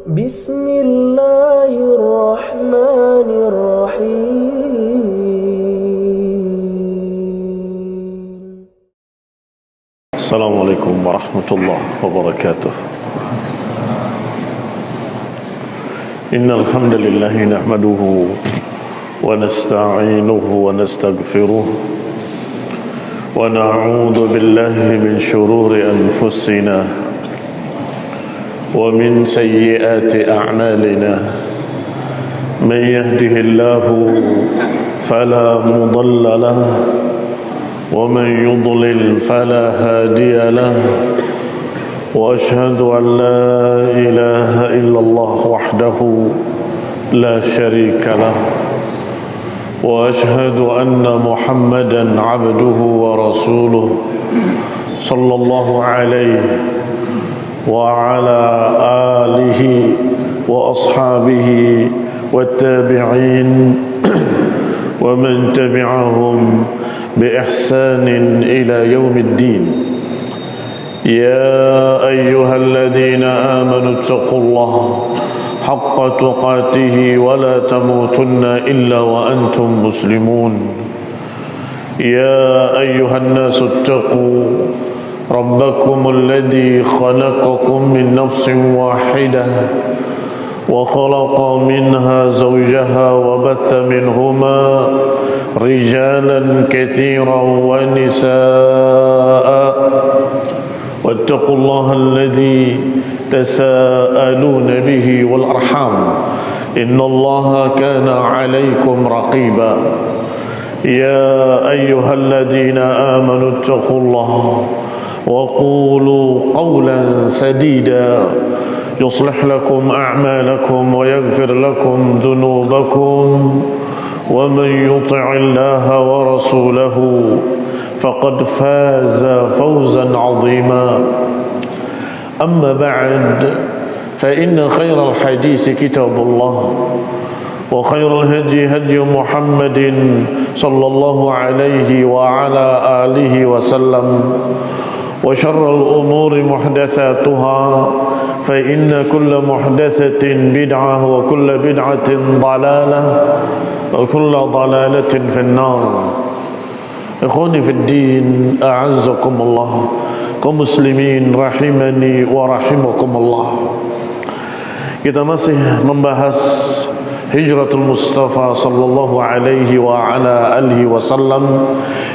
بسم الله الرحمن الرحيم. السلام عليكم ورحمة الله وبركاته. إن الحمد لله نحمده ونستعينه ونستغفره ونعوذ بالله من شرور أنفسنا ومن سيئات أعمالنا. من يهده الله فلا مضل له ومن يضلل فلا هادي له، وأشهد أن لا إله إلا الله وحده لا شريك له، وأشهد أن محمدا عبده ورسوله صلى الله عليه وعلى آله وأصحابه والتابعين ومن تبعهم بإحسان إلى يوم الدين. يا أيها الذين آمنوا اتقوا الله حق تقاته ولا تموتن إلا وأنتم مسلمون. يا أيها الناس اتقوا ربكم الذي خلقكم من نفس واحدة وخلق منها زوجها وبث منهما رجالا كثيرا ونساء، واتقوا الله الذي تساءلون به والأرحام إن الله كان عليكم رقيبا. يا أيها الذين آمنوا اتقوا الله وقولوا قولا سديدا يصلح لكم أعمالكم ويغفر لكم ذنوبكم، ومن يطع الله ورسوله فقد فاز فوزا عظيما. أما بعد، فإن خير الحديث كتاب الله، وخير الهدي هدي محمد صلى الله عليه وعلى آله وسلم، وشر الأمور محدثاتها، فإن كل محدثة بدعة وكل بدعة ضلالة وكل ضلالة في النار. إخواني في الدين، أعزكم الله، kaum muslimin rahimani wa rahimakumullah. Kita masih membahas hijratul Mustafa sallallahu alaihi wa ala alihi wasallam,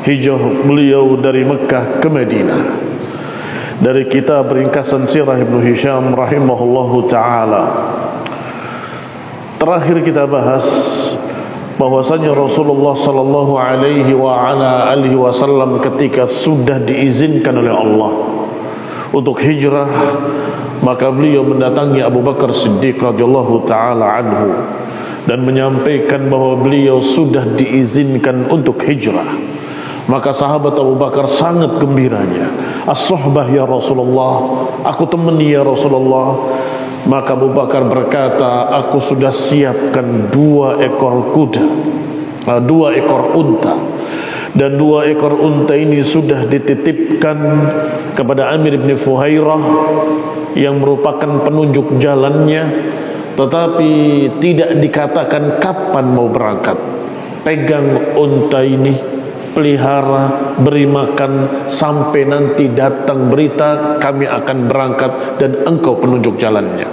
hijrah beliau dari Mekah ke Madinah. Dari kitab ringkasan sirah Ibnu Hisham rahimahullahu ta'ala. Terakhir kita bahas bahwasanya Rasulullah sallallahu alaihi wa ala alihi wasallam ketika sudah diizinkan oleh Allah untuk hijrah, maka beliau mendatangi Abu Bakar Siddiq radhiyallahu ta'ala anhu dan menyampaikan bahwa beliau sudah diizinkan untuk hijrah. Maka sahabat Abu Bakar sangat gembiranya. As-suhbah ya Rasulullah, aku temani ya Rasulullah. Maka Abu Bakar berkata, aku sudah siapkan 2 ekor kuda, 2 ekor unta, dan 2 ekor unta ini sudah dititipkan kepada Amir bin Fuhairah yang merupakan penunjuk jalannya, tetapi tidak dikatakan kapan mau berangkat. Pegang unta ini, pelihara, beri makan, sampai nanti datang berita kami akan berangkat dan engkau penunjuk jalannya.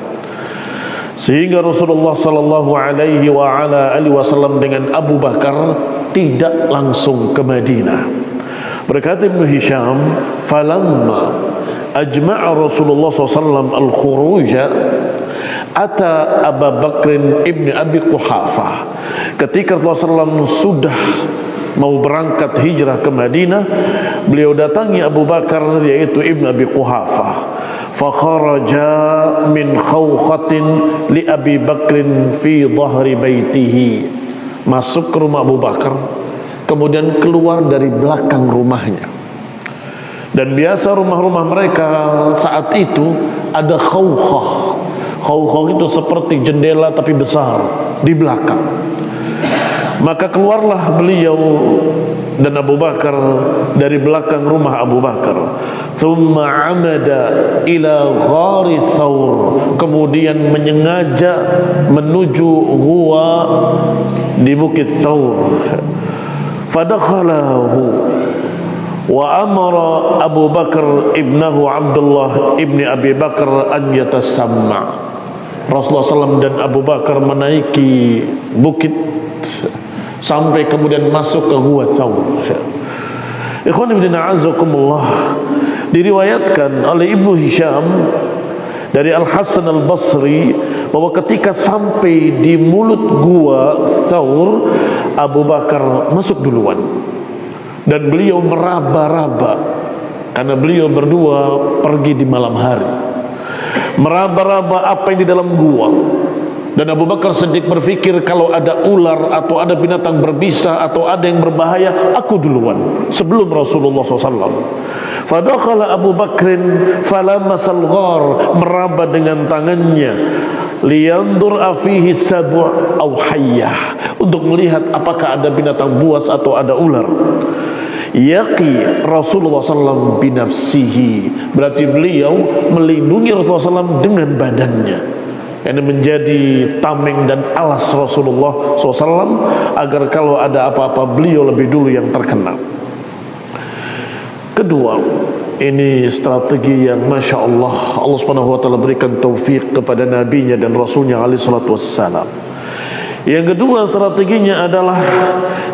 Sehingga Rasulullah sallallahu alaihi wa ala alihi wasallam dengan Abu Bakar tidak langsung ke Madinah. Berkata Ibnu Hisham, falamma ajma'a Rasulullah SAW al-khuruja ata Abu Bakrin ibn Abi Quhafah. Ketika Rasulullah SAW sudah mau berangkat hijrah ke Madinah, beliau datangi Abu Bakar yaitu Ibn Abi Quhafah. Fakharaja min khawqatin li Abi Bakrin fi dhahri baitihi. Masuk ke rumah Abu Bakar, kemudian keluar dari belakang rumahnya. Dan biasa rumah-rumah mereka saat itu ada khawqah. Khawqah itu seperti jendela tapi besar di belakang. Maka keluarlah beliau dan Abu Bakar dari belakang rumah Abu Bakar. Thumma amada ila ghari Thawr, kemudian menyengaja menuju gua di Bukit Thawr. Fadakhalahu wa amara Abu Bakar ibnahu Abdullah ibni Abi Bakar an yatasamma. Rasulullah SAW dan Abu Bakar menaiki bukit sampai kemudian masuk ke gua Thawr. Ikhwan ibn a'azakumullah, diriwayatkan oleh Ibnu Hisham dari Al-Hasan Al-Basri bahwa ketika sampai di mulut gua Thawr, Abu Bakar masuk duluan dan beliau meraba-raba karena beliau berdua pergi di malam hari, meraba-raba apa yang di dalam gua. Dan Abu Bakar Siddiq berpikir, kalau ada ular atau ada binatang berbisa atau ada yang berbahaya, aku duluan sebelum Rasulullah SAW. Fadakhala Abu Bakrin falamasal ghar, meraba dengan tangannya, liyandur afihi sabu' aw hayyah, untuk melihat apakah ada binatang buas atau ada ular. Yaqi Rasulullah SAW binafsihi, berarti beliau melindungi Rasulullah SAW dengan badannya. Ini menjadi tameng dan alas Rasulullah SAW agar kalau ada apa-apa beliau lebih dulu yang terkena. Kedua, ini strategi yang Masya Allah, Allah SWT berikan taufik kepada nabinya dan rasulnya alaihi salatu wassalam. Yang kedua strateginya adalah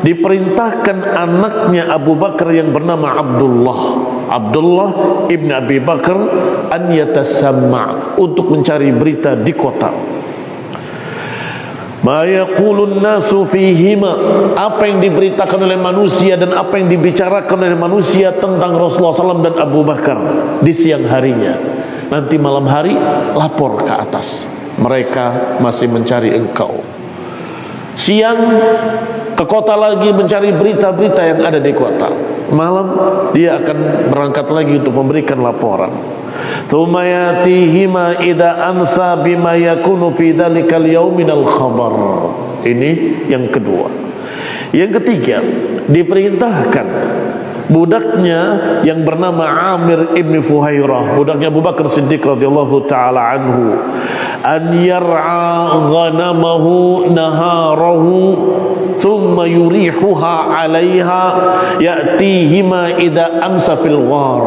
diperintahkan anaknya Abu Bakar yang bernama Abdullah ibn Abi Bakar an yatasamma, untuk mencari berita di kota. Ma yaqulun nasu fihima, apa yang diberitakan oleh manusia dan apa yang dibicarakan oleh manusia tentang Rasulullah SAW dan Abu Bakar di siang harinya. Nanti malam hari lapor ke atas, mereka masih mencari engkau. Siang ke kota lagi mencari berita-berita yang ada di kota. Malam dia akan berangkat lagi untuk memberikan laporan. Tsumma yatihima idza ansa bima yakunu fi dzalikal yaum minal khabar. Ini yang kedua. Yang ketiga, diperintahkan budaknya yang bernama Amir ibn Fuhairah, budaknya Abu Bakar Siddiq radhiyallahu taala anhu, an yar'a ghanamahu naharahu thumma yurihuha 'alaiha ya'tihima idza amsa fil ghar.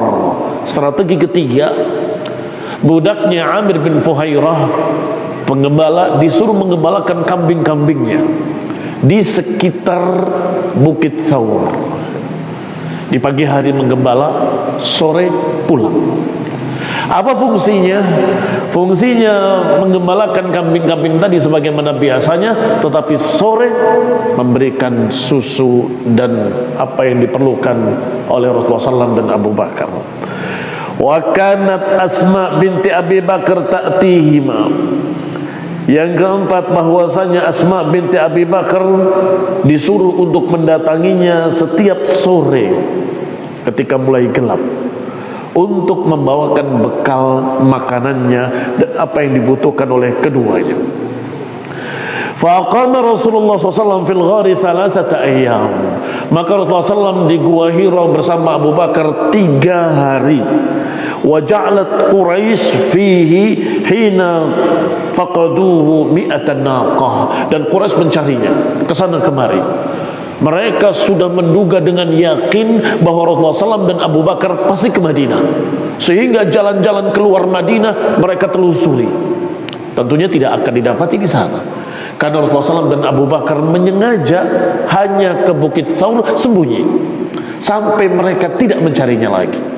Strategi ketiga, budaknya Amir bin Fuhairah, penggembala, disuruh menggembalakan kambing-kambingnya di sekitar Bukit Thawr. Di pagi hari menggembala, sore pulang. Apa fungsinya? Fungsinya menggembalakan kambing-kambing tadi sebagaimana biasanya, tetapi sore memberikan susu dan apa yang diperlukan oleh Rasulullah SAW dan Abu Bakar. Wa kanat Asma binti Abi Bakar ta'tihima. Yang keempat, bahwasanya Asma binti Abi Bakar disuruh untuk mendatanginya setiap sore ketika mulai gelap, untuk membawakan bekal makanannya dan apa yang dibutuhkan oleh keduanya. Faqama Rasulullah SAW fil ghari 3 ayyam. Maka Rasulullah SAW di Gua Hira bersama Abu Bakar 3 hari. Wa ja'alat Quraisy fihi hina faqaduhu 100 naqah, dan Quraisy mencarinya ke sana kemari. Mereka sudah menduga dengan yakin bahwa Rasulullah SAW dan Abu Bakar pasti ke Madinah, sehingga jalan-jalan keluar Madinah mereka telusuri. Tentunya tidak akan didapati di sana, karena Rasulullah SAW dan Abu Bakar menyengaja hanya ke Bukit Thawr sembunyi sampai mereka tidak mencarinya lagi.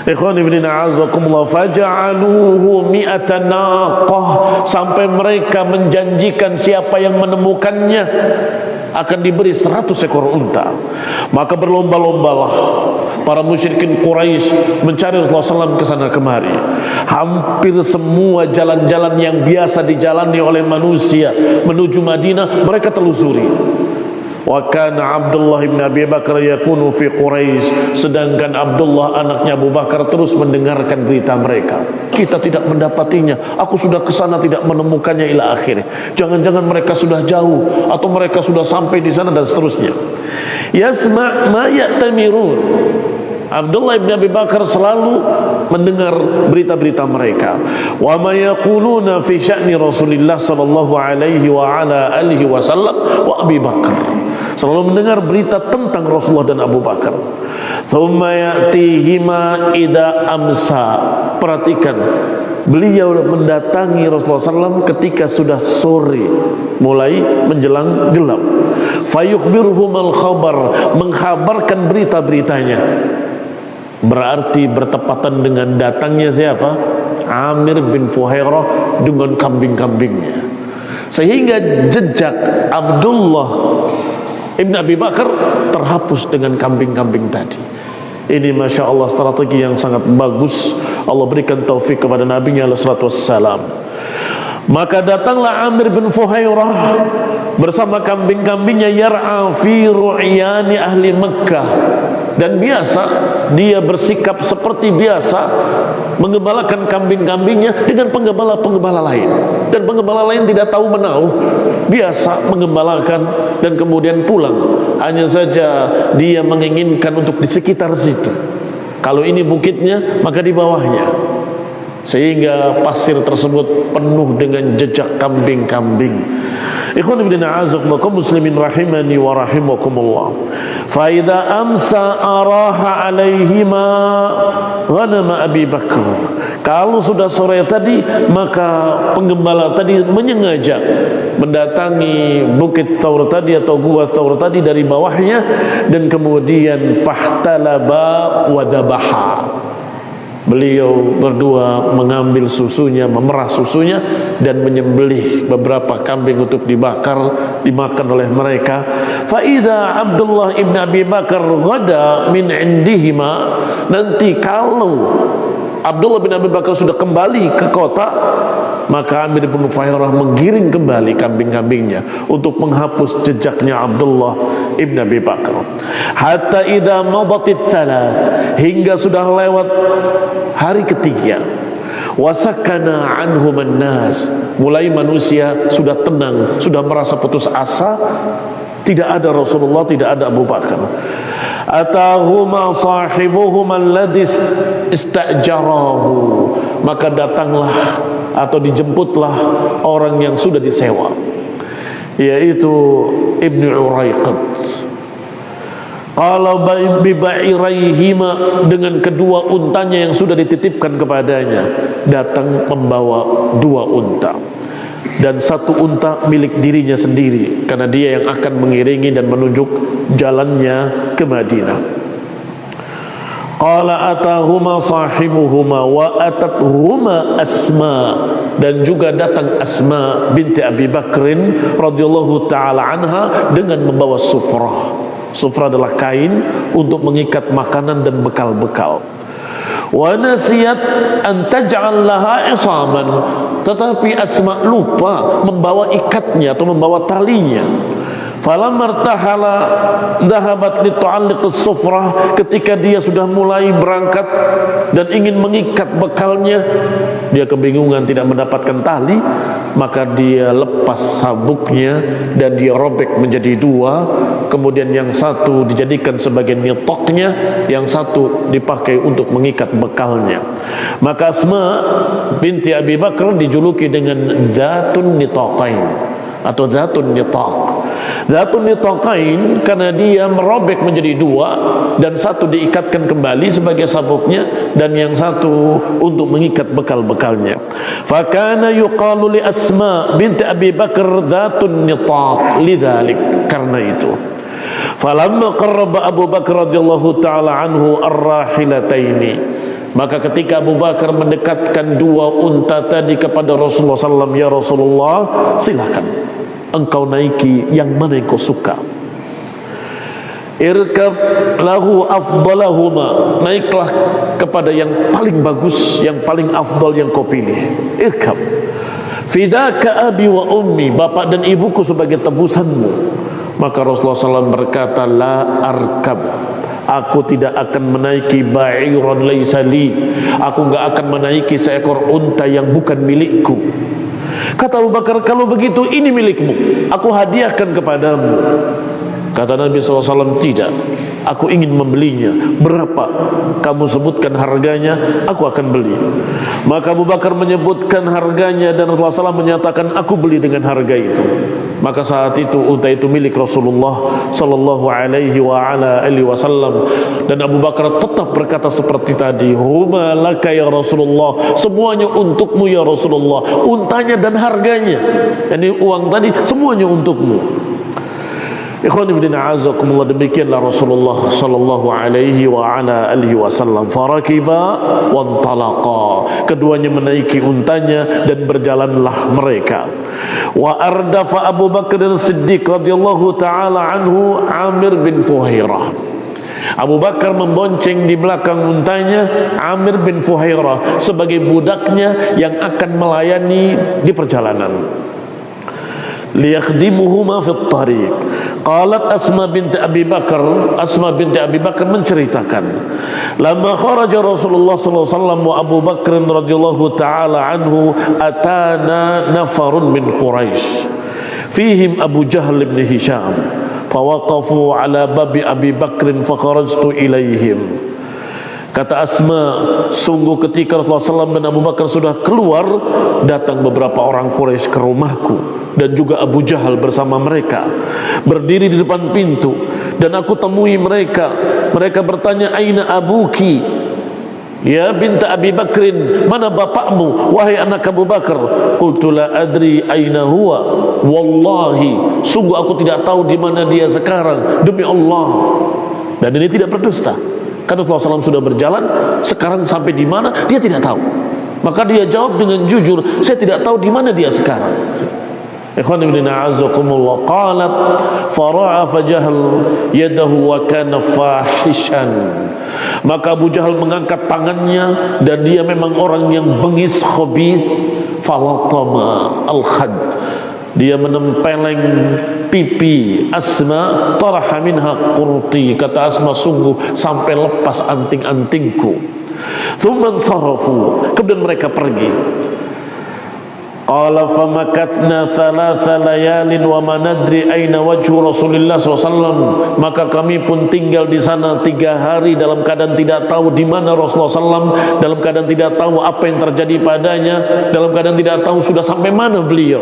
Ikhwan ibn a'azakumullah, faja'aluhu 100 naqah, sampai mereka menjanjikan siapa yang menemukannya akan diberi 100 ekor unta. Maka berlomba-lombalah para musyrikin Quraisy mencari Rasulullah SAW ke sana kemari. Hampir semua jalan-jalan yang biasa dijalani oleh manusia menuju Madinah mereka telusuri. Wa kana Abdullah bin Abi Bakar yakunu fi Quraisy, sedangkan Abdullah anaknya Abu Bakar terus mendengarkan berita mereka. Kita tidak mendapatinya, aku sudah ke sana tidak menemukannya ila akhir. Jangan-jangan mereka sudah jauh atau mereka sudah sampai di sana dan seterusnya. Yasma' ma ya'tamirun. Abdullah bin Abi Bakar selalu mendengar berita-berita mereka. Wa ma yaquluna fi sya'ni Rasulillah sallallahu alaihi wa ala alihi wasallam wa Abi Bakar. Selalu mendengar berita tentang Rasulullah dan Abu Bakar. Thumma ya'tihima idza amsa. Perhatikan, beliau mendatangi Rasulullah SAW ketika sudah sore, mulai menjelang gelap. Fayukhbiruhum al-khabar, mengkhabarkan berita-beritanya. Berarti bertepatan dengan datangnya siapa? Amir bin Fuhairah dengan kambing-kambingnya. Sehingga jejak Abdullah Ibn Abi Bakar terhapus dengan kambing-kambing tadi. Ini Masya Allah strategi yang sangat bagus. Allah berikan taufik kepada Nabi-Nya alaihi salatu wassalam. Maka datanglah Amir bin Fuhairah bersama kambing-kambingnya yar'a fi ru'yani ahli Mekkah. Dan biasa dia bersikap seperti biasa menggembalakan kambing-kambingnya dengan penggembala-penggembala lain. Dan penggembala lain tidak tahu menahu, biasa menggembalakan dan kemudian pulang. Hanya saja dia menginginkan untuk di sekitar situ. Kalau ini bukitnya, maka di bawahnya. Sehingga pasir tersebut penuh dengan jejak kambing-kambing. Ikhwan ibn a'azakumullah, kaum muslimin rahimani wa rahimakumullah. Fa idza amsa araha alaihima ghanama Abi Bakar. Kalau sudah sore tadi, maka penggembala tadi menyengaja mendatangi bukit Thawr tadi atau gua Thawr tadi dari bawahnya, dan kemudian fahtalaba wa dhabaha. Beliau berdua mengambil susunya, memerah susunya dan menyembelih beberapa kambing untuk dimakan oleh mereka. Fa idza Abdullah ibn Abi Bakar ghada min indihima, nanti kalau Abdullah bin Abi Bakar sudah kembali ke kota, maka Amir bin Fuhairah menggiring kembali kambing-kambingnya untuk menghapus jejaknya Abdullah ibn Abi Bakar. Hatta idza madatit thalath, hingga sudah lewat hari ketiga. Wasakana anhum an-nas, mulai manusia sudah tenang, sudah merasa putus asa. Tidak ada Rasulullah, tidak ada Abu Bakar. Atahuma sahibuhuma alladhi istajarahu, maka datanglah atau dijemputlah orang yang sudah disewa, yaitu Ibnu Uraiqat. Qala biba'iraihima, dengan kedua untanya yang sudah dititipkan kepadanya, datang membawa dua unta. Dan satu unta milik dirinya sendiri, karena dia yang akan mengiringi dan menunjuk jalannya ke Madinah. Qala atahuma sahibuhuma wa atathuma Asma, dan juga datang Asma binti Abi Bakrin radhiyallahu taala anha dengan membawa sufrah. Sufrah adalah kain untuk mengikat makanan dan bekal-bekal. Wa nasiyat an taj'al laha isaman, tetapi Asma lupa membawa ikatnya atau membawa talinya. Falamma irtahala dhahabat litu'alliq as-sufrah, ketika dia sudah mulai berangkat dan ingin mengikat bekalnya, dia kebingungan tidak mendapatkan tali, maka dia lepas sabuknya dan dia robek menjadi dua. Kemudian yang satu dijadikan sebagai nitoknya, yang satu dipakai untuk mengikat bekalnya. Maka Asma binti Abi Bakar dijuluki dengan Dzatun Nitaqain atau Dzatun Nitaq. Dzatun Nitaqain karena dia merobek menjadi dua, dan satu diikatkan kembali sebagai sabuknya dan yang satu untuk mengikat bekal-bekalnya. Fakana yuqalu li Asma binti Abi Bakar Dzatun Nitaq lidzalik, karena itu. Falamma qarraba Abu Bakar radhiyallahu taala anhu ar-rahilataini, maka ketika Abu Bakar mendekatkan dua unta tadi kepada Rasulullah SAW, ya Rasulullah, silakan engkau naiki yang mana yang kau suka. Irkab lahu afdalahuma, naiklah kepada yang paling bagus, yang paling afdal yang kau pilih. Irkab fidaka abi wa ummi, bapak dan ibuku sebagai tebusanmu. Maka Rasulullah SAW berkata, la arkab, aku tidak akan menaiki ba'iran laisa li, aku enggak akan menaiki seekor unta yang bukan milikku. Kata Abu Bakar, kalau begitu ini milikmu, aku hadiahkan kepadamu. Kata Nabi SAW, tidak, aku ingin membelinya. Berapa kamu sebutkan harganya, aku akan beli. Maka Abu Bakar menyebutkan harganya dan Rasulullah SAW menyatakan, aku beli dengan harga itu. Maka saat itu unta itu milik Rasulullah sallallahu alaihi wasallam. Dan Abu Bakar tetap berkata seperti tadi, huma laka ya Rasulullah, semuanya untukmu ya Rasulullah, untanya dan harganya. Ini uang tadi semuanya untukmu. Ikhwan ibn a'azakumullah, demikianlah Rasulullah sallallahu alaihi wasallam. Farakiba wantalaqa, keduanya menaiki untanya dan berjalanlah mereka. Wa ardafa Abu Bakar Siddiq radhiyallahu taala anhu Amir bin Fuhairah. Abu Bakar membonceng di belakang untanya Amir bin Fuhairah sebagai budaknya yang akan melayani di perjalanan. Liyakhdimuhuma fi at-tariq. Qalat Asma binti Abi Bakar menceritakan, lama kharaja Rasulullah sallallahu alaihi wasallam wa Abu Bakr radhiyallahu taala anhu, atana nafarun min Quraisy fihim Abu Jahal bin Hisham, fawaqafu ala babi Abi Bakr fakharajtu ilaihim. Kata Asma, sungguh ketika Rasulullah SAW dan Abu Bakar sudah keluar, datang beberapa orang Quraisy ke rumahku dan juga Abu Jahal bersama mereka, berdiri di depan pintu, dan aku temui mereka. Mereka bertanya, aina abuki ya binta Abi Bakrin, mana bapakmu wahai anak Abu Bakar? Qultu la adri aina huwa, wallahi sungguh aku tidak tahu di mana dia sekarang, demi Allah. Dan ini tidak berdusta, karena Rasulullah SAW sudah berjalan, sekarang sampai di mana dia tidak tahu. Maka dia jawab dengan jujur, saya tidak tahu di mana dia sekarang. Ikhwan ibn a'azakumullah, qalat fara'a fajahal yadahu wa kana fahishan. Maka Abu Jahal mengangkat tangannya dan dia memang orang yang bengis, khabith. Falatama al-khad, dia menempeleng pipi Asma, taraha minha qurti, kata Asma, sungguh sampai lepas anting-antingku. Thumman sarafu, kemudian mereka pergi. Qala famakatna thalatha layalin wa ma nadri aina wajhu Rasulillah SAW. Maka kami pun tinggal di sana 3 hari dalam keadaan tidak tahu di mana Rasulullah SAW, dalam keadaan tidak tahu apa yang terjadi padanya, dalam keadaan tidak tahu sudah sampai mana beliau.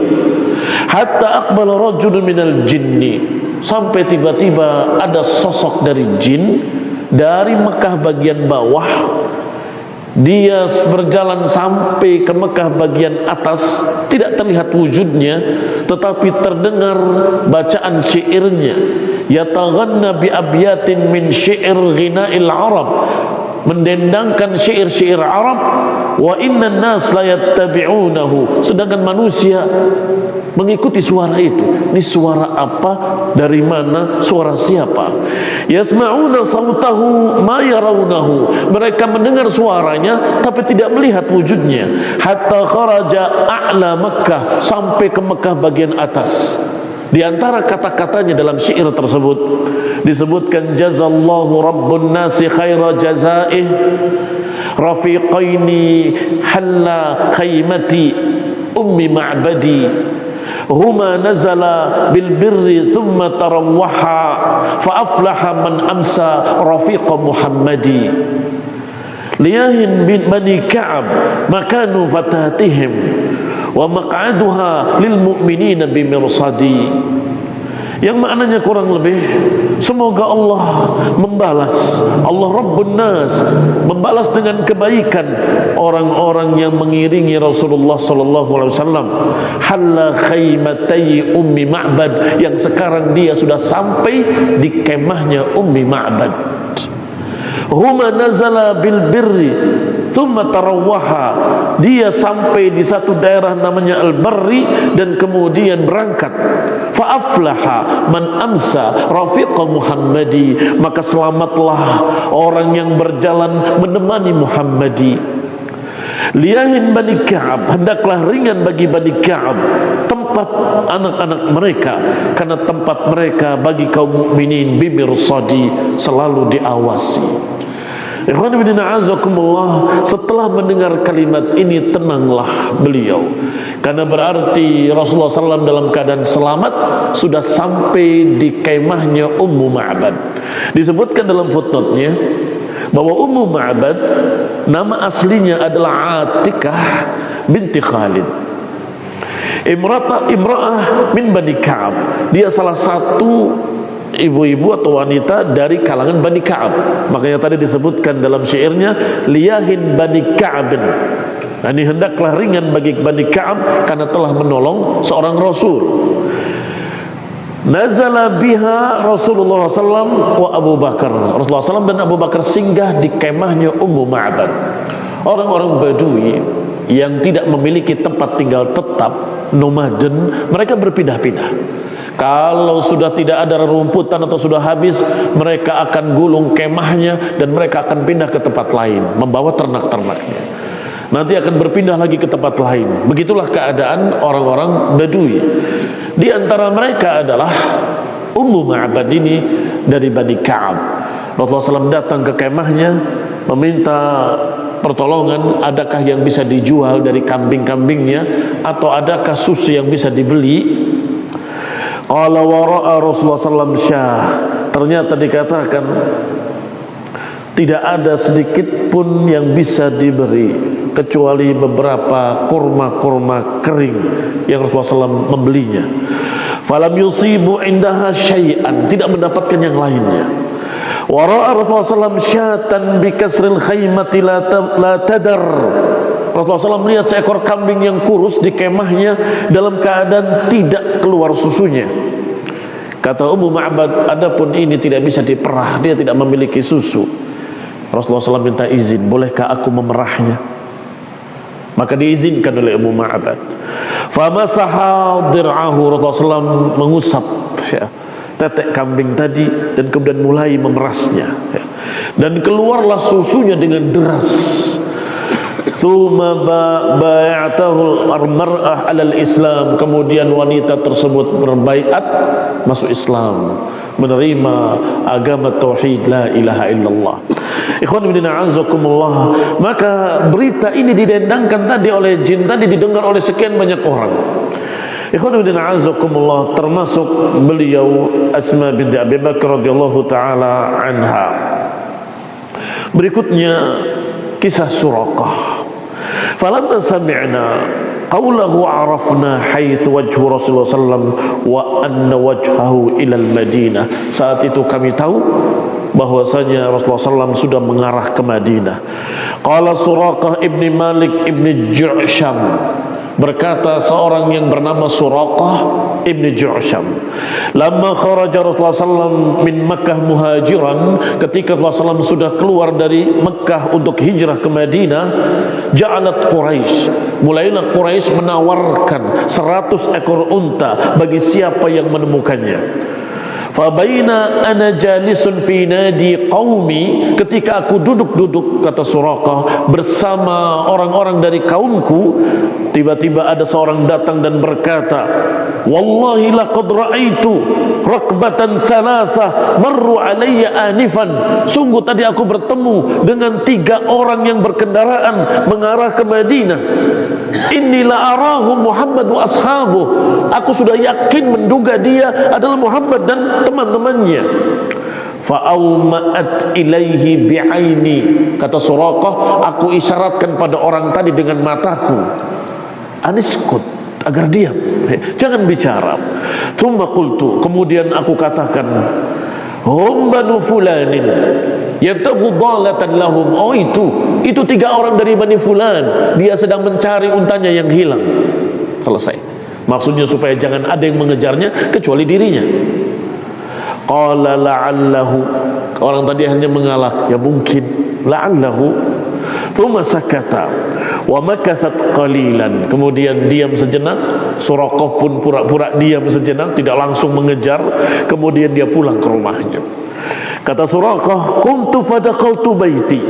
Hatta aqbala rajulun minal jinni, sampai tiba-tiba ada sosok dari jin dari Mekah bagian bawah. Dia berjalan sampai ke Mekah bagian atas, tidak terlihat wujudnya, tetapi terdengar bacaan syairnya. Yataghanna bi abyatin min syair ghina'il Arab, mendendangkan syair-syair Arab. Wa inna nas la yattabi'unahu, sedangkan manusia mengikuti suara itu. Ini suara apa? Dari mana? Suara siapa? Yasma'una sautahu ma yarawnahu, mereka mendengar suaranya tapi tidak melihat wujudnya. Hatta kharaja a'la Makkah, sampai ke Mekah bagian atas. Di antara kata-katanya dalam syair tersebut disebutkan, jazallahu rabbun nasi khaira jazaih, rafiqaini halla khaymati ummi ma'badi, huma nazala bil birri thumma tarawwaha, fa aflaha man amsa rafiqa Muhammadi. Liyahin bin Bani Ka'ab makanu fatatihim wa maq'aduha lil mu'minina bimirsadi. Yang maknanya kurang lebih, semoga Allah membalas, Allah Rabbun Nas membalas dengan kebaikan orang-orang yang mengiringi Rasulullah sallallahu alaihi wasallam. Halla khaymatai Ummi Ma'bad, yang sekarang dia sudah sampai di kemahnya Ummi Ma'bad. Huma nazala bil birri thumma tarawwaha, dia sampai di satu daerah namanya Al-Barri dan kemudian berangkat. Fa aflaha man amsa rafiqa Muhammadi, maka selamatlah orang yang berjalan menemani Muhammadi. Liyahin Bani Ka'ab, hendaklah ringan bagi Bani Ka'ab tempat anak-anak mereka, karena tempat mereka bagi kaum mukminin bimirsadi, selalu diawasi. Ikhwan fillah a'azakumullah, setelah mendengar kalimat ini tenanglah beliau, karena berarti Rasulullah SAW dalam keadaan selamat sudah sampai di kemahnya Ummu Ma'bad. Disebutkan dalam footnote-nya bahwa Ummu Ma'bad nama aslinya adalah Atikah binti Khalid, imra'ah min Bani Ka'ab. Dia salah satu ibu-ibu atau wanita dari kalangan Bani Ka'ab. Makanya tadi disebutkan dalam syairnya, liyahin Bani Ka'abin. Nah, ini hendaklah ringan bagi Bani Ka'ab karena telah menolong seorang Rasul. Nazala biha Rasulullah SAW wa Abu Bakar. Rasulullah SAW dan Abu Bakar singgah di kemahnya Ummu Ma'bad. Orang-orang Badui yang tidak memiliki tempat tinggal tetap, nomaden, mereka berpindah-pindah. Kalau sudah tidak ada rerumputan atau sudah habis, mereka akan gulung kemahnya dan mereka akan pindah ke tempat lain, membawa ternak-ternaknya. Nanti akan berpindah lagi ke tempat lain. Begitulah keadaan orang-orang Badui. Di antara mereka adalah Ummu Ma'bad ini dari Bani Ka'ab. Rasulullah SAW datang ke kemahnya meminta pertolongan, adakah yang bisa dijual dari kambing-kambingnya, atau adakah susu yang bisa dibeli. Qala wa ra'a Rasulullah SAW syah. Ternyata dikatakan tidak ada sedikit pun yang bisa diberi kecuali beberapa kurma-kurma kering yang Rasulullah SAW membelinya. Falam yusibu indaha syai'an, tidak mendapatkan yang lainnya. Wa ra'a Rasulullah SAW syatan bi kasril khaymati la tadar. Rasulullah SAW melihat seekor kambing yang kurus di kemahnya dalam keadaan tidak keluar susunya. Kata Ummu Ma'bad, adapun ini tidak bisa diperah, dia tidak memiliki susu. Rasulullah SAW minta izin, bolehkah aku memerahnya? Maka diizinkan oleh Ummu Ma'bad. Famasaha dir'ahu, Rasulullah SAW mengusap tetek kambing tadi dan kemudian mulai memerasnya, dan keluarlah susunya dengan deras. Thumma bai'atahu al-mar'ah 'alal Islam, kemudian wanita tersebut berbaiat masuk Islam, menerima agama tauhid la ilaha illallah. Ikhwan fillah a'azakumullah, maka berita ini didendangkan tadi oleh jin, tadi didengar oleh sekian banyak orang. Ikhwan fillah a'azakumullah, termasuk beliau Asma binti Abi Bakar radhiyallahu taala anha. Berikutnya kisah Suraqah. Falamma sami'na qawlahu arafna haitsu wajhu Rasulullah sallam wa anna wajhahu ila al-Madinah. Saat itu kami tahu bahwasanya Rasulullah SAW sudah mengarah ke Madinah. Qala Suraqah ibni Malik ibni Ju'sham, berkata seorang yang bernama Suraqah ibni Ju'sham, lamma kharaja Rasulullah SAW min Makkah muhajiran, ketika Rasulullah SAW sudah keluar dari Makkah untuk hijrah ke Madinah, ja'alat Quraisy, mulailah Quraisy menawarkan 100 ekor unta bagi siapa yang menemukannya. Fabaina ana jalisun fi nadi qaumi, ketika aku duduk-duduk, kata Suraqah, bersama orang-orang dari kaumku, tiba-tiba ada seorang datang dan berkata, wallahi laqad ra'aitu rakbatan thalatha marru alayya anifan, sungguh tadi aku bertemu dengan 3 orang yang berkendaraan mengarah ke Madinah. Inni la arahu Muhammad wa ashabuh, aku sudah yakin menduga dia adalah Muhammad dan teman-temannya. Fa'auma'at ilaihi bi'aini, kata Suraqah, aku isyaratkan pada orang tadi dengan mataku, aniskut, agar diam, jangan bicara. Tsumma qultu, kemudian aku katakan, hum banu fulanin yabtaghu dhalatan lahum, oh itu 3 orang dari Bani Fulan, dia sedang mencari untanya yang hilang. Selesai. Maksudnya supaya jangan ada yang mengejarnya kecuali dirinya. Qala la'allahu, orang tadi hanya mengalah, ya mungkin, la'allahu. Tsumma sakata wa makathat qalilan, kemudian diam sejenak. Suraqah pun pura-pura diam sejenak, tidak langsung mengejar. Kemudian dia pulang ke rumahnya. Kata Suraqah, "Qumtu fadaqaltu baiti."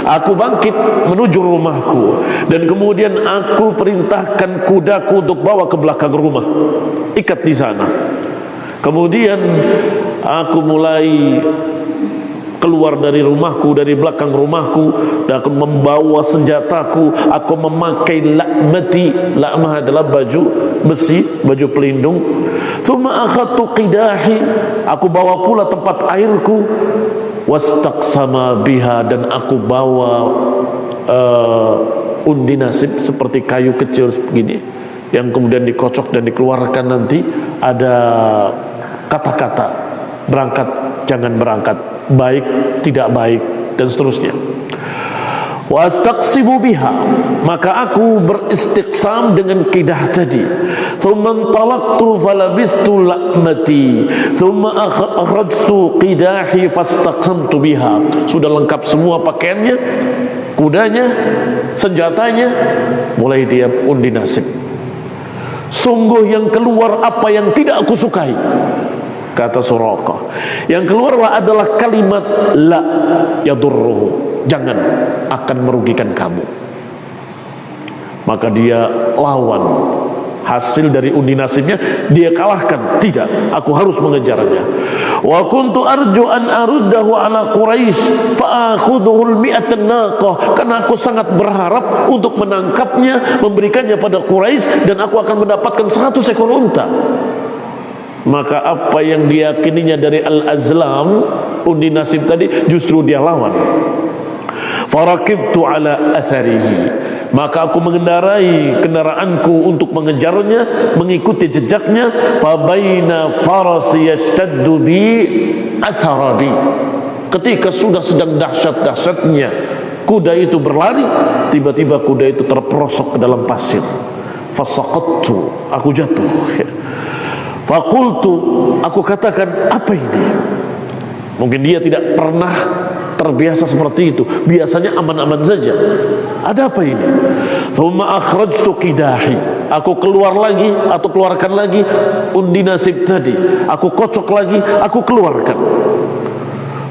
Aku bangkit menuju rumahku dan kemudian aku perintahkan kudaku untuk bawa ke belakang rumah. Ikat di sana. Kemudian aku mulai keluar dari rumahku, dari belakang rumahku, dan aku membawa senjataku. Aku memakai la'mati. La'mah adalah baju besi, baju pelindung. Thumma akhadtu qidahi. Aku bawa pula tempat airku. Wastaqsama biha, dan aku bawa undi nasib seperti kayu kecil begini, yang kemudian dikocok dan dikeluarkan nanti ada kata-kata berangkat, jangan berangkat, baik, tidak baik, dan seterusnya. Wastaqsimu biha, maka aku beristiqsam dengan qidah tadi. Thumma intalaqtu falabistu la'mati, thumma akhrajtu qidahi fastaqsamtu biha. Sudah lengkap semua pakaiannya, kudanya, senjatanya, mulai dia undi nasib. Sungguh yang keluar apa yang tidak aku sukai, kata Suraqah. Yang keluarlah adalah kalimat la yadurruhu, jangan, akan merugikan kamu. Maka dia lawan. Hasil dari undi nasibnya dia kalahkan. Tidak, aku harus mengejarnya. Wa kuntu arju an aruddahu ala Quraisy fa akhudhuhu al-mi'atan naqah, karena aku sangat berharap untuk menangkapnya, memberikannya pada Quraisy, dan aku akan mendapatkan 100 ekor unta. Maka apa yang diyakininya dari Al-Azlam, undi nasib tadi, justru dia lawan. Farakibtu ala atharihi, maka aku mengendarai kendaraanku untuk mengejarnya, mengikuti jejaknya. Fabaina farasi yashtaddu bi atharabi, ketika sudah sedang dahsyat-dahsyatnya kuda itu berlari, tiba-tiba kuda itu terperosok ke dalam pasir. Fasaqattu, aku jatuh. Fakultu, aku katakan, apa ini? Mungkin dia tidak pernah terbiasa seperti itu, biasanya aman-aman saja. Ada apa ini? Thumma akhrajtu qidahi, aku keluar lagi atau keluarkan lagi undi nasib tadi. Aku kocok lagi, aku keluarkan.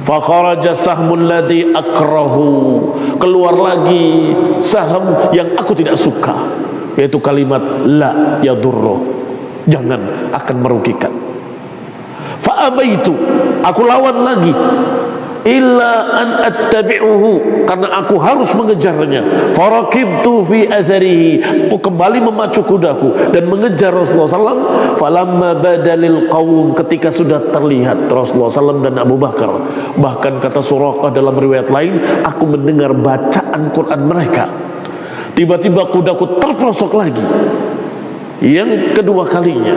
Fa kharaja sahmul ladzi akrahu, keluar lagi saham yang aku tidak suka, yaitu kalimat la yadurruh, jangan, akan merugikan. Fa abaitu, aku lawan lagi. Illa an attabi'uhu, karena aku harus mengejarnya. Farakibtu fi atharihi, aku kembali memacu kudaku dan mengejar Rasulullah SAW. Falamma badalil qaum, ketika sudah terlihat Rasulullah SAW dan Abu Bakar. Bahkan kata Suraqah dalam riwayat lain, aku mendengar bacaan Quran mereka. Tiba-tiba kudaku terperosok lagi, yang kedua kalinya.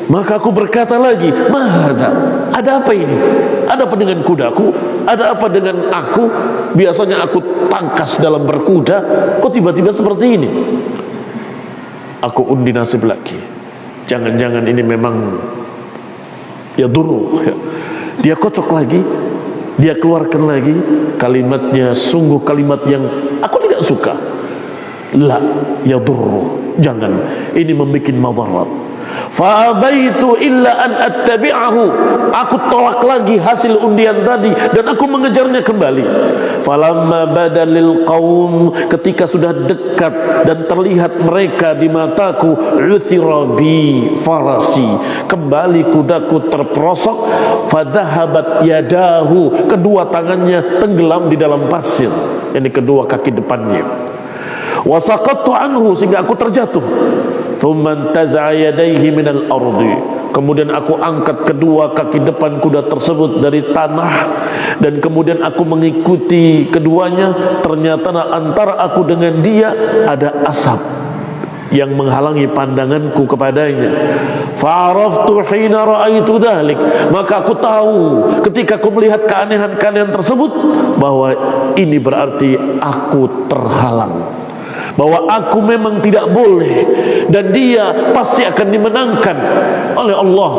Maka aku berkata lagi, mahadha, ada apa ini? Ada apa dengan kudaku? Ada apa dengan aku? Biasanya aku tangkas dalam berkuda, kok tiba-tiba seperti ini? Aku undi nasib lagi. Jangan-jangan ini memang ya duru. Dia kocok lagi, dia keluarkan lagi. Kalimatnya sungguh kalimat yang aku tidak suka. La yadurruh, jangan, ini membuat madarat. Fa'abaitu illa an attabi'ahu, aku tolak lagi hasil undian tadi dan aku mengejarnya kembali. Falamma badalil qaum, ketika sudah dekat dan terlihat mereka di mataku, uthira bi farasi, kembali kudaku terperosok. Fadhahabat yadahu, kedua tangannya tenggelam di dalam pasir, yakni kedua kaki depannya. Wasaqattu anhu, sehingga aku terjatuh. Thumma taza'a yadayhi minal ardi, kemudian aku angkat kedua kaki depan kuda tersebut dari tanah, dan kemudian aku mengikuti keduanya. Ternyata antara aku dengan dia ada asap yang menghalangi pandanganku kepadanya. Fa'araftu hina ra'aitu dhalik, maka aku tahu ketika aku melihat keanehan-keanehan tersebut bahwa ini berarti aku terhalang, bahwa aku memang tidak boleh, dan dia pasti akan dimenangkan oleh Allah.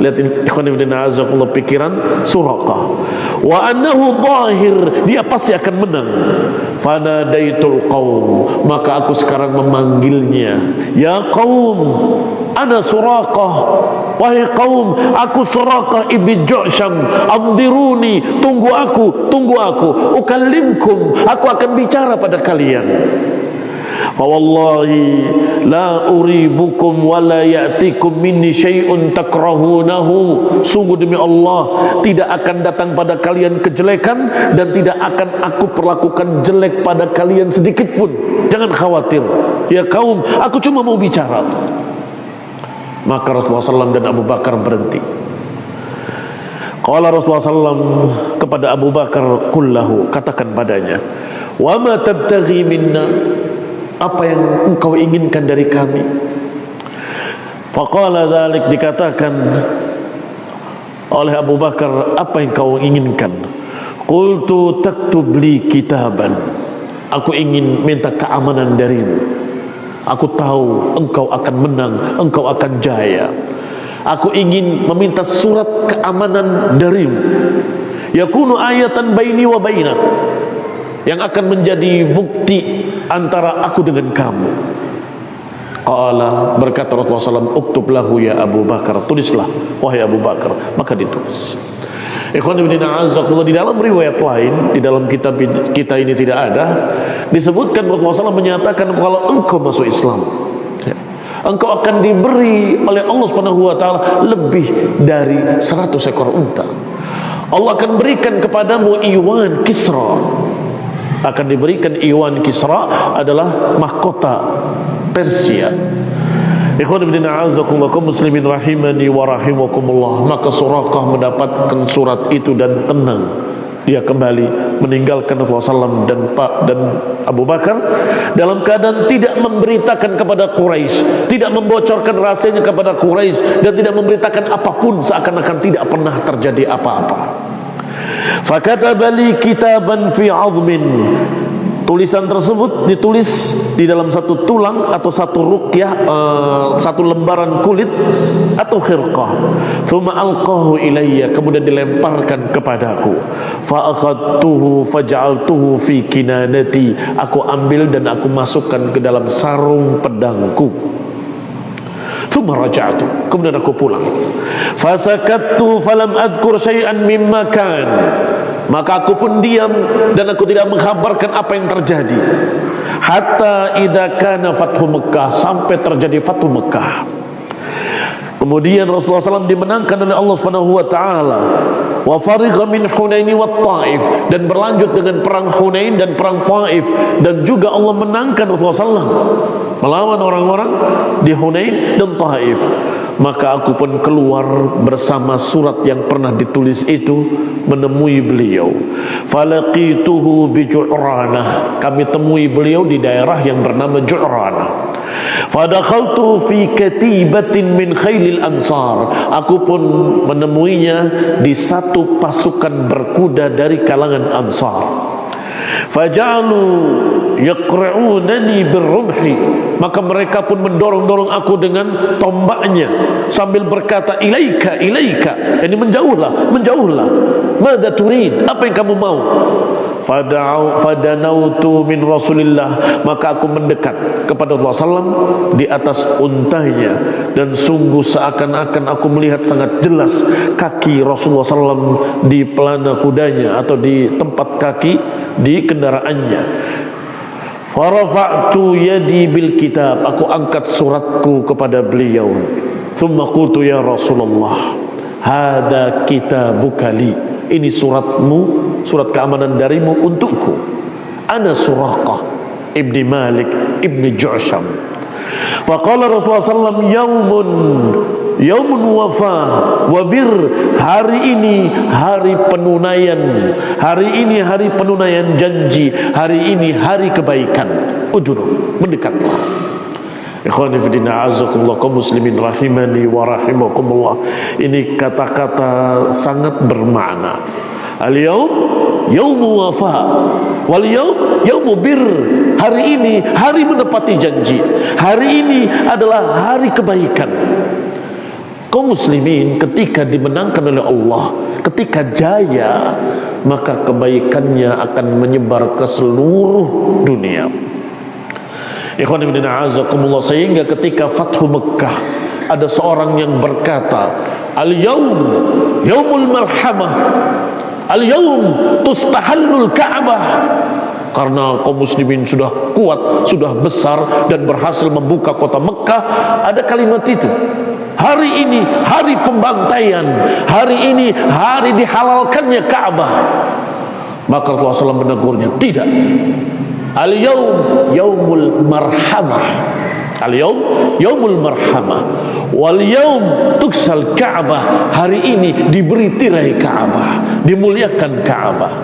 Lihat ini, ikhwan fillah, azakumullah, pikiran Suraqah. Wa annahu zahir, dia pasti akan menang. Fanadaitul qaum, maka aku sekarang memanggilnya, ya qaum, ana Suraqah. wahai kaum, aku Suraqah ibn Ju'sham, amdiruni, tunggu aku, ukallimkum, aku akan bicara pada kalian. Fa wallahi la uribukum wa la ya'tikum minni syai'un takrahunahu. Sungguh demi Allah, tidak akan datang pada kalian kejelekan dan tidak akan aku perlakukan jelek pada kalian sedikit pun. Jangan khawatir. Ya kaum, aku cuma mau bicara. Maka Rasulullah SAW dan Abu Bakar berhenti. Qala Rasulullah SAW kepada Abu Bakar, qul lahu, katakan padanya, wa ma tabtaghi minna, apa yang engkau inginkan dari kami? Faqala dzalik, dikatakan oleh Abu Bakar, apa yang kau inginkan? Qultu taktub li kitaban, aku ingin minta keamanan darimu. Aku tahu engkau akan menang, engkau akan jaya. Aku ingin meminta surat keamanan darimu, yakunu ayatan baini wa bainak, yang akan menjadi bukti antara aku dengan kamu. Qala, berkata Rasulullah SAW, uktub lahu ya Abu Bakar, tulislah wahai Abu Bakar. Maka ditulis. Ikhwan fillah a'azzakumullah, di dalam riwayat lain, di dalam kitab kita ini tidak ada, disebutkan Rasulullah SAW menyatakan, kalau engkau masuk Islam, ya, engkau akan diberi oleh Allah Subhanahu wa taala lebih dari 100 ekor unta. Allah akan berikan kepadamu Iwan Kisra. Akan diberikan Iwan Kisra, adalah mahkota Persia. Ikhwan ibn a'azakumullah, kaum muslimin rahimani wa rahimakumullah. Maka Suraqah mendapatkan surat itu dan tenang. Dia kembali meninggalkan Rasulullah SAW dan Abu Bakar dalam keadaan tidak memberitakan kepada Quraisy, tidak membocorkan rahasianya kepada Quraisy, dan tidak memberitakan apapun, seakan-akan tidak pernah terjadi apa-apa. Fakataba li kitaban fi 'azmin. Tulisan tersebut ditulis di dalam satu tulang atau satu ruqyah, satu lembaran kulit atau khirqah. Thumma alqahu ilayya, kemudian dilemparkan kepadaku. Fa akhadtuhu faj'altuhu fi kinanati, aku ambil dan aku masukkan ke dalam sarung pedangku. Thumma raja'tu, kemudian aku pulang. Fasakattu falam adhkur syai'an mimma kan, maka aku pun diam dan aku tidak menghabarkan apa yang terjadi. Hatta idza kana fathu Mekkah, sampai terjadi fathu Mekkah. Kemudian Rasulullah SAW dimenangkan oleh Allah Subhanahu wa taala. Wa farigha min Hunain wa Taif, dan berlanjut dengan perang Hunain dan perang Taif, dan juga Allah menangkan Rasulullah SAW melawan orang-orang di Hunain dan Taif. Maka aku pun keluar bersama surat yang pernah ditulis itu, menemui beliau. Falaqituhu bi Ju'ranah, kami temui beliau di daerah yang bernama Ju'ranah. Fadakhaltu fi katibatin min khailil ansar, aku pun menemuinya di satu pasukan berkuda dari kalangan Ansar. Faja'alu yaqra'unani birrumhi, maka mereka pun mendorong-dorong aku dengan tombaknya sambil berkata, ilaika, ilaika, yani menjauhlah, menjauhlah. Madza turid, apa yang kamu mau? Fadanautu min Rasulillah, maka aku mendekat kepada Rasulullah SAW di atas untanya, dan sungguh seakan-akan aku melihat sangat jelas kaki Rasulullah SAW di pelana kudanya atau di tempat kaki di kendaraannya. Farafa'tu yadi bil kitab, aku angkat suratku kepada beliau. Thumma qultu ya Rasulullah, hadza kitabuka li, ini suratmu, surat keamanan darimu untukku. Ana Suraqah ibni Malik ibni Ju'sham. Faqala Rasulullah SAW, yaumun wafah wa bir, hari ini hari penunaian, hari ini hari penunaian janji, hari ini hari kebaikan. Udunu, mendekatlah. Ikhwani fillah a'azzakumullah, kaum muslimin rahimani wa rahimakumullah. Ini kata-kata sangat bermakna. Al-yaum yaumu wafa, wal yaum yaumu bir, hari ini hari menepati janji, hari ini adalah hari kebaikan. Kaum muslimin ketika dimenangkan oleh Allah, ketika jaya, maka kebaikannya akan menyebar ke seluruh dunia. Ikhwan fillah a'azzakumullah, sehingga ketika Fathu Mekkah ada seorang yang berkata, "Al-yaum yaumul marhamah, al-yaum tustahallul Ka'bah." Karena kaum muslimin sudah kuat, sudah besar dan berhasil membuka kota Mekah, ada kalimat itu. Hari ini hari pembantaian, hari ini hari dihalalkannya Ka'bah. Maka Rasulullah SAW menegurnya, tidak. Al-yaum yaumul marhamah, al-yaum yaumul marhamah, wal yaum tuksal Ka'bah. Hari ini diberi tirai Ka'bah, dimuliakan Ka'bah.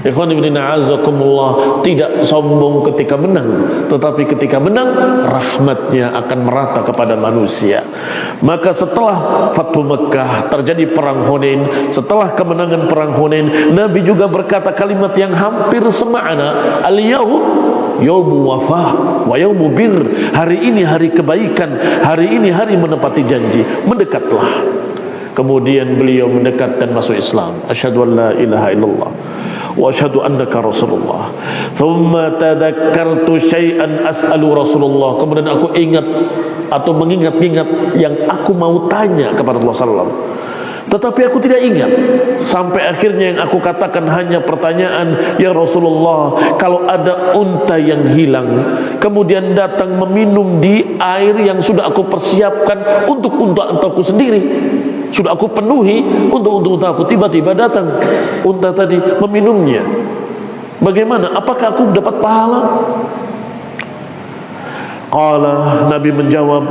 Ikhwan ibn a'azakumullah, tidak sombong ketika menang, tetapi ketika menang rahmatnya akan merata kepada manusia. Maka setelah Fathu Mekah terjadi perang Hunain, setelah kemenangan perang Hunain, Nabi juga berkata kalimat yang hampir semakna, al-yaum yaumu wafah wa yaumu bir. Hari ini hari kebaikan, hari ini hari menepati janji. Mendekatlah. Kemudian beliau mendekat dan masuk Islam. Asyhadu an la ilaha illallah wa asyhadu annaka rasulullah. Thumma tadakkartu syai'an as'alu Rasulullah. Kemudian aku ingat atau mengingat-ingat yang aku mau tanya kepada Rasulullah SAW, tetapi aku tidak ingat. Sampai akhirnya yang aku katakan hanya pertanyaan, "Ya Rasulullah, kalau ada unta yang hilang kemudian datang meminum di air yang sudah aku persiapkan untuk unta-untaku sendiri, sudah aku penuhi untuk unta-untaku, tiba-tiba datang unta tadi meminumnya, bagaimana? Apakah aku dapat pahala?" Qala, Nabi menjawab,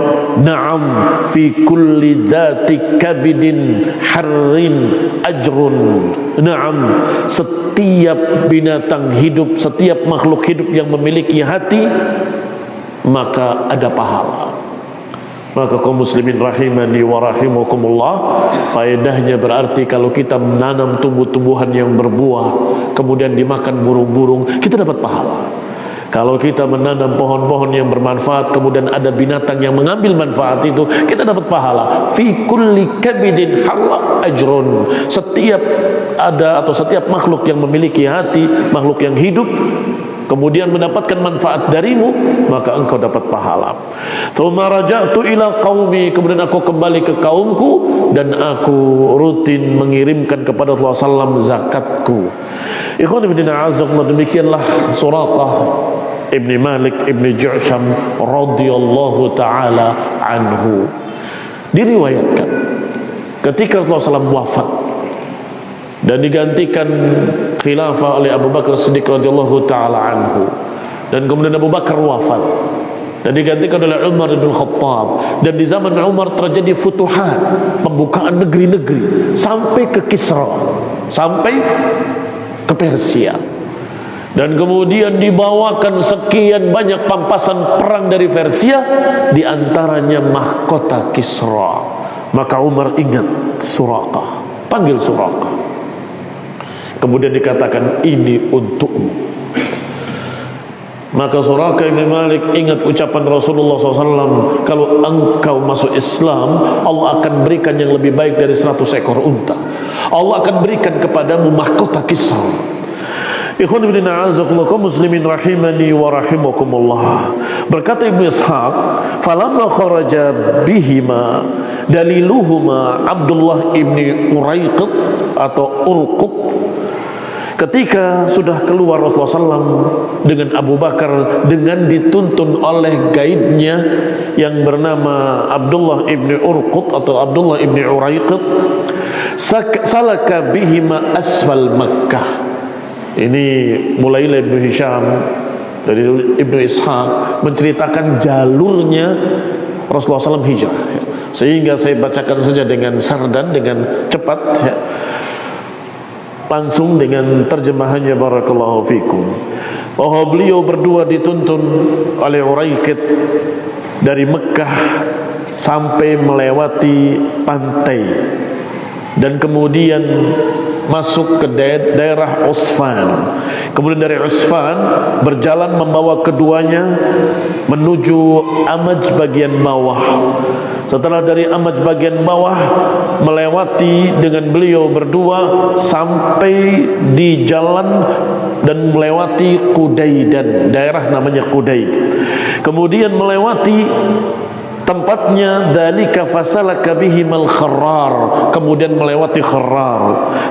"Na'am, fi kulli dhati kabidin harrin ajrun." Na'am, setiap binatang hidup, setiap makhluk hidup yang memiliki hati, maka ada pahala. Maka kaum muslimin rahimani wa rahimakumullah, faedahnya berarti kalau kita menanam tumbuh-tumbuhan yang berbuah kemudian dimakan burung-burung, kita dapat pahala. Kalau kita menanam pohon-pohon yang bermanfaat kemudian ada binatang yang mengambil manfaat itu, kita dapat pahala. Fi kulli kabidin harra ajrun. Setiap ada atau setiap makhluk yang memiliki hati, makhluk yang hidup, kemudian mendapatkan manfaat darimu, maka engkau dapat pahala. Tsumma raja'tu ila qaumi, kemudian aku kembali ke kaumku dan aku rutin mengirimkan kepada Rasulullah SAW zakatku. Ikhwan ibn a'azakumullah, demikianlah Suraqah ibni Malik ibni Ju'sham radhiyallahu ta'ala anhu. Diriwayatkan ketika Rasulullah SAW wafat dan digantikan khilafah oleh Abu Bakar Siddiq radhiyallahu ta'ala anhu, dan kemudian Abu Bakar wafat dan digantikan oleh Umar bin Khattab, dan di zaman Umar terjadi futuhat, pembukaan negeri-negeri sampai ke Kisra, sampai ke Persia, dan kemudian dibawakan sekian banyak pampasan perang dari Persia, di antaranya mahkota Kisra. Maka Umar ingat Suraqah, panggil Suraqah, kemudian dikatakan, "Ini untukmu." Maka Suraqah bin Malik ingat ucapan Rasulullah SAW, kalau engkau masuk Islam, Allah akan berikan yang lebih baik dari 100 ekor unta. Allah akan berikan kepadamu mahkota Kisra. Ikhwan ibn a'azakumullah, kaum muslimin rahimani wa rahimakumullah. Berkata Ibnu Ishaq, "Falamma kharaja bihima daliluhuma Abdullah ibni Uraiqit atau Urqut." Ketika sudah keluar Rasulullah SAW dengan Abu Bakar, dengan dituntun oleh guide-nya yang bernama Abdullah ibni Urqut atau Abdullah ibni Uraiqit, salaka bihima asfal Makkah. Ini mulailah Ibnu Hisham dari Ibnu Ishaq menceritakan jalurnya Rasulullah SAW hijrah, sehingga saya bacakan saja dengan sardan, dengan cepat ya, langsung dengan terjemahannya, barakallahu fikum, bahwa beliau berdua dituntun oleh Uraiqit dari Mekah sampai melewati pantai dan kemudian masuk ke daerah Usfan. Kemudian dari Usfan berjalan membawa keduanya menuju Amaj bagian bawah. Setelah dari Amaj bagian bawah melewati dengan beliau berdua sampai di jalan dan melewati Qudaidan, daerah namanya Qudaid. Kemudian melewati tempatnya dzalika fasalaka bihimal Kharrar, kemudian melewati Kharrar.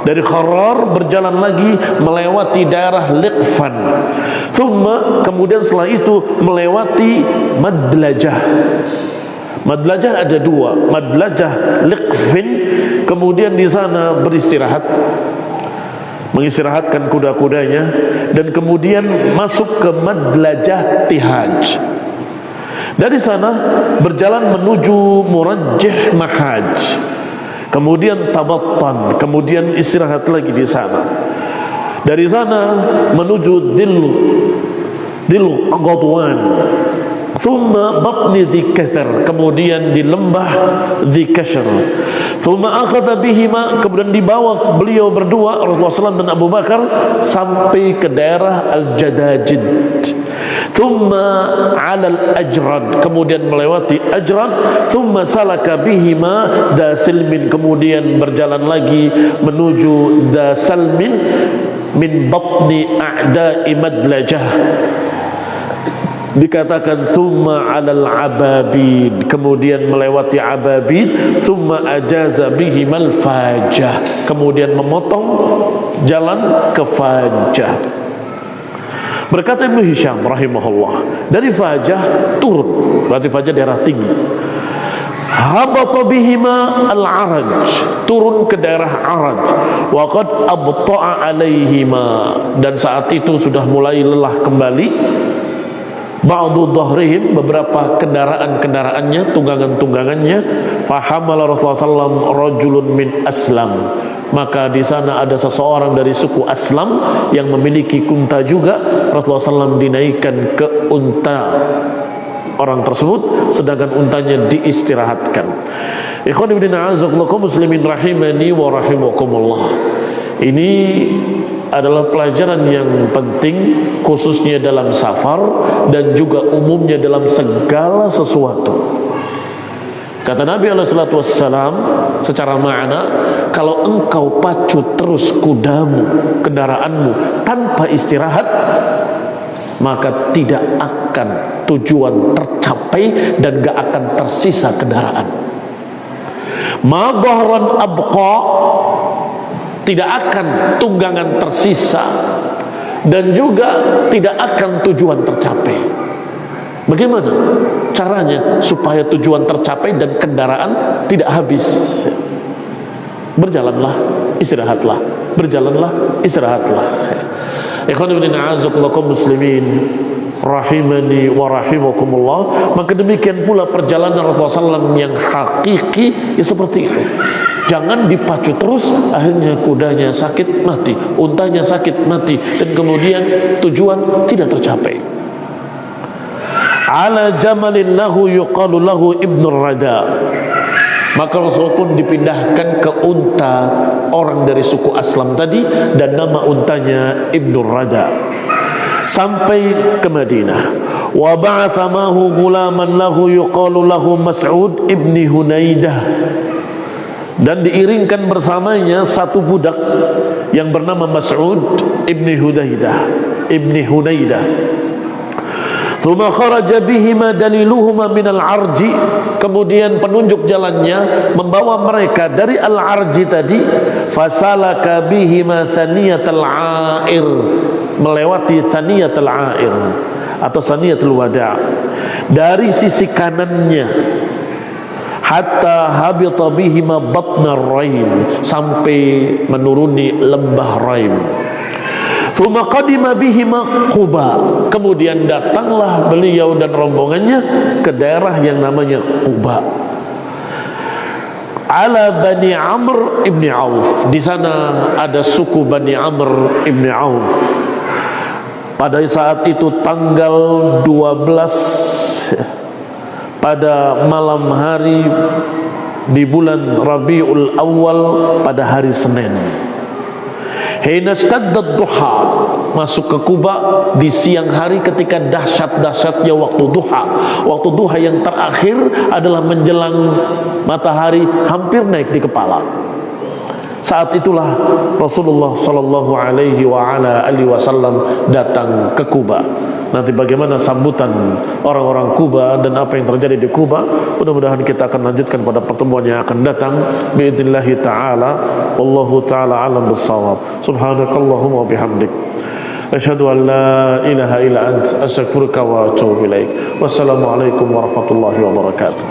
Dari Kharrar berjalan lagi melewati daerah Liqfan. Thumma, kemudian setelah itu melewati Madlajah. Madlajah ada dua, Madlajah Liqfin, kemudian di sana beristirahat, mengistirahatkan kuda-kudanya, dan kemudian masuk ke Madlajah Tihaj. Dari sana berjalan menuju Murajjih Mahaj, kemudian Tabattan, kemudian istirahat lagi di sana. Dari sana menuju Dil Ghadwan, thumma batni Dzikasr, kemudian di lembah Dzikasr. Thumma akhadha bihima, kemudian dibawa beliau berdua, Rasulullah SAW dan Abu Bakar, sampai ke daerah Al-Jadajid. Thumma 'ala al-Ajrad, kemudian melewati Ajrad. Thumma salaka bihima Dasilmin, kemudian berjalan lagi menuju Dasalmin min batni a'da'i Madlajah. Dikatakan thumma 'alal ababid, kemudian melewati ababid. Thumma ajaza bihimal fajah, kemudian memotong jalan ke Fajah. Berkata Ibnu Hisham rahimahullah, dari Fajah turun, berarti Fajah daerah tinggi. Habata bihima al-Araj, turun ke daerah Araj. Wa qad abta'a alaihima, dan saat itu sudah mulai lelah kembali. Ba'du dhahrihim, beberapa kendaraan-kendaraannya, tunggangan-tunggangannya. Fahamala Rasulullah SAW rajulun min Aslam, maka di sana ada seseorang dari suku Aslam yang memiliki unta juga. Rasulullah SAW dinaikkan ke unta orang tersebut, sedangkan untanya diistirahatkan. Ikhwan ibn a'azakumullah muslimin rahimani wa rahimakumullah. Ini adalah pelajaran yang penting, khususnya dalam safar dan juga umumnya dalam segala sesuatu. Kata Nabi SAW secara makna, kalau engkau pacu terus kudamu, kendaraanmu tanpa istirahat, maka tidak akan tujuan tercapai dan gak akan tersisa kendaraan. Ma dhahran abqa, tidak akan tunggangan tersisa, dan juga tidak akan tujuan tercapai. Bagaimana caranya supaya tujuan tercapai dan kendaraan tidak habis? Berjalanlah, istirahatlah. Berjalanlah, istirahatlah. Ikhwan ibn a'azakumullah muslimin rahimani wa rahimakumullah. Maka demikian pula perjalanan Rasulullah SAW yang hakiki ya seperti itu. Jangan dipacu terus, akhirnya kudanya sakit mati, untanya sakit mati, dan kemudian tujuan tidak tercapai. Ala jamalin lahu yuqalu lahu Ibnu Rada, maka Rasul pun dipindahkan ke unta orang dari suku Aslam tadi, dan nama untanya Ibnu Rada, sampai ke Madinah. Wa ba'atha mahu gulaman lahu yuqalu lahu Mas'ud ibni Hunaidah, dan diiringkan bersamanya satu budak yang bernama Mas'ud ibni Hunaidah. Thumma kharaja bihima daliluhuma minal arji, kemudian penunjuk jalannya membawa mereka dari al-arji tadi. Fasalaka bihima thaniyatal air, melewati thaniyatal air atau thaniyatul wada', dari sisi kanannya. Hatta habita bihima batna Raim, sampai menuruni lembah Raim. Thumma qadima bihima Quba, kemudian datanglah beliau dan rombongannya ke daerah yang namanya Quba. Ala Bani Amr ibni Auf, di sana ada suku Bani Amr ibni Auf. Pada saat itu tanggal 12 pada malam hari di bulan Rabiul Awal, pada hari Senin. Hina staddat duha, masuk ke Quba di siang hari ketika dahsyat-dahsyatnya waktu duha. Waktu duha yang terakhir adalah menjelang matahari hampir naik di kepala. Saat itulah Rasulullah sallallahu alaihi wasallam datang ke Kuba. Nanti bagaimana sambutan orang-orang Kuba dan apa yang terjadi di Kuba, mudah-mudahan kita akan lanjutkan pada pertemuan yang akan datang باذنillah taala. Wallahu taala alam bissawab. Subhanakallahumma wa bihamdik, asyhadu an la ilaha illa anta, astaghfiruka wa atubu ilaik. Wassalamualaikum warahmatullahi wabarakatuh.